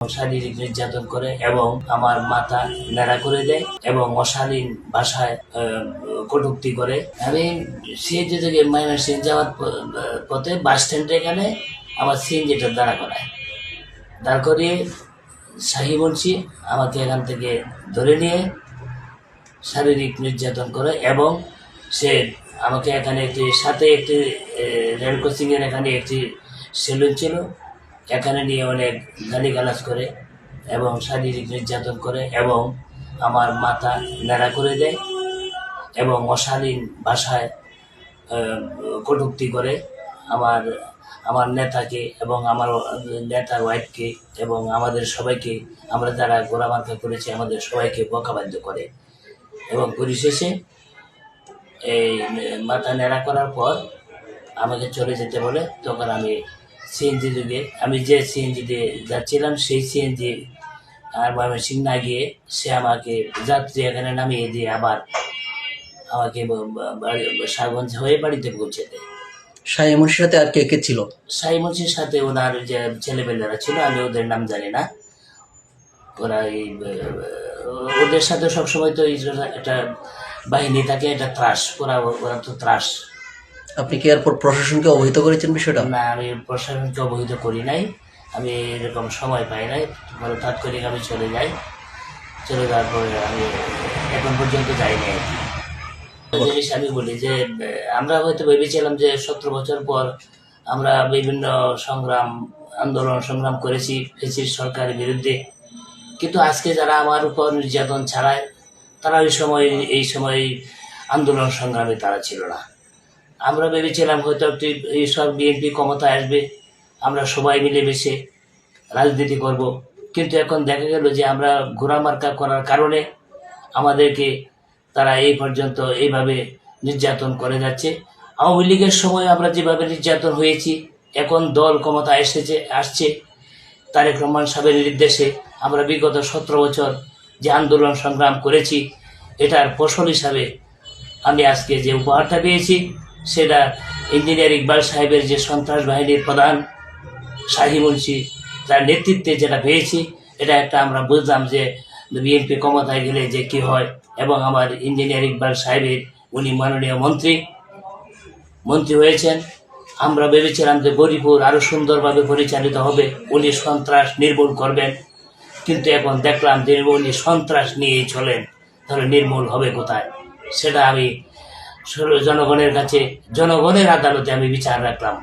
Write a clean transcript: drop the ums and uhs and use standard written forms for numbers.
শারীরিক নির্যাতন করে এবং আমার মাথা ন্যাড়া করে দেয় এবং অশালীন ভাষায় কটূক্তি করে। আমি সিএনজি থেকে ময়মনসিংহ যাওয়ার পথে বাস স্ট্যান্ডে এখানে আমার সিএনজিটা দাঁড় করিয়ে শাহী মুন্সি আমাকে এখান থেকে ধরে নিয়ে শারীরিক নির্যাতন করে এবং সে আমাকে এখানে সাথে একটি রেল কোচিংয়ের এখানে একটি সেলুন ছিল, এখানে নিয়ে অনেক গালিগালাজ করে এবং শারীরিক নির্যাতন করে এবং আমার মাথা ন্যাড়া করে দেয় এবং অশালীন ভাষায় কটূক্তি করে আমার নেতাকে এবং আমার নেতার ওয়াইফকে এবং আমাদের সবাইকে, আমরা যারা গোড়ামার্কা করেছি আমাদের সবাইকে বকাবাধ্য করে এবং পরিশেষে এই মাথা ন্যাড়া করার পর আমাকে চলে যেতে বলে। তখন আমি সিএনজি যুগে আমি যে সিএনজি দিয়ে যাচ্ছিলাম সেই সিএনজি আর ময়মনসিংহ না গিয়ে সে আমাকে যাত্রী এখানে নামিয়ে দিয়ে আবার আমাকে শাহগঞ্জ হয়ে বাড়িতে পৌঁছে দেয়। শাহী মুন্সির সাথে আর কে কে ছিল? শাহী মুন্সির সাথে ওনার যে ছেলেপেলেরা ছিল, আমি ওদের নাম জানি না। ওরা ওদের সাথে সবসময় তো একটা বাহিনী থাকে, এটা ত্রাস, ওরা তো ত্রাস। আপনি কি এরপর প্রশাসনকে অবহিত করেছেন বিষয়টা? না, আমি প্রশাসনকে অবহিত করি নাই, আমি এরকম সময় পাই নাই, মানে তাৎক্ষণিক আমি চলে যাওয়ার পরে আমি এখন পর্যন্ত যাইনি আর কি। জিনিস আমি বলি যে আমরা হয়তো ভেবেছিলাম যে 17 বছর পর আমরা বিভিন্ন আন্দোলন করেছি ফ্যাসিস্ট সরকারের বিরুদ্ধে, কিন্তু আজকে যারা আমার উপর নির্যাতন ছাড়ায় তারা এই সময় আন্দোলন সংগ্রামে তারা ছিল না। আমরা ভেবেছিলাম হয়তো এইসব বিএনপি ক্ষমতায় আসবে, আমরা সবাই মিলেমিশে রাজনীতি করব, কিন্তু এখন দেখা গেল যে আমরা ঘোরামার্কা করার কারণে আমাদেরকে তারা এই পর্যন্ত এইভাবে নির্যাতন করে যাচ্ছে। আওয়ামী লীগের সময় আমরা যেভাবে নির্যাতন হয়েছি, এখন দল ক্ষমতা আসছে তারেক রহমান সাহেবের নির্দেশে আমরা বিগত 17 বছর যে আন্দোলন সংগ্রাম করেছি, এটার ফসল হিসাবে আমি আজকে যে উপহারটা পেয়েছি সেটা ইঞ্জিনিয়ার ইকবাল সাহেবের যে সন্ত্রাস বাহিনীর প্রধান শাহী মুন্সি তার নেতৃত্বে যেটা পেয়েছি, এটা একটা আমরা বুঝলাম যে বিএনপি ক্ষমতায় গেলে যে কী হয়। এবং আমার ইঞ্জিনিয়ার ইকবাল সাহেবের উনি মাননীয় মন্ত্রী হয়েছেন। আমরা ভেবেছিলাম যে গরিপুর আরও সুন্দরভাবে পরিচালিত হবে, উনি সন্ত্রাস নির্মূল করবেন, কিন্তু এখন দেখলাম যে উনি সন্ত্রাস নিয়েই চলেন, তাহলে নির্মূল হবে কোথায়? সেটা আমি জনগণের কাছে, জনগণের আদালতে আমি বিচার রাখলাম।